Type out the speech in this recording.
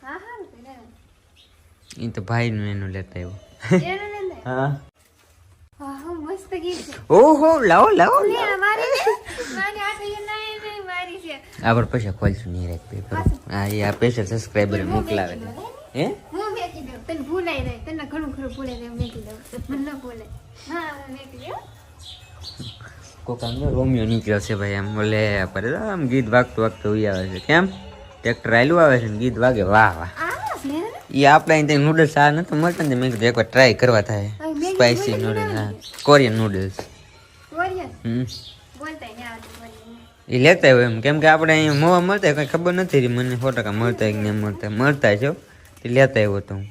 હા હા ને એ તો ભાઈ નું એનું લેતા આવ્યો. એને ને હા હા મસ્ત ગીત છે. ઓહો લાવો લાવો લે મારી મારી આ કઈ નહીં મારી છે. આપણે પૈસા ખોલશું નહીં રાખ પેપર. હા એ આ પૈસા સબસ્ક્રાઇબર મોકલાવે છે. હે હું મેકી દઉં તને ભૂલાઈ જાય તને ઘણું ખરું ભૂલાઈ જાય મેકી દઉં મને ન ભૂલે હા હું મેકી દઉં કોક આમ રોમિયો નીકળ્યો છે ભાઈ આમ બોલે પર આમ ગીત વાગતું વાગતું ઉઈ આવે છે કેમ ટ્રેક્ટર આયલું આવે છે ને ગીત વાગે વાહ વાહ આ ને એ આપણે અહીં નૂડલ્સ આ નતો મળતા ને મેં કીધું એકવાર ટ્રાય કરવા થાય સ્પાઈસી નૂડલ્સ હા કોરિયન નૂડલ્સ વોરિયર હમ બોલતા ને આવતું વોરિયર એ લેતા હોય એમ કેમ કે આપણે અહીં મોવા મળતા કઈ ખબર નથી મને 100% મળતા કે નહીં મળતા છે એ લેતા આવ્યો તો હું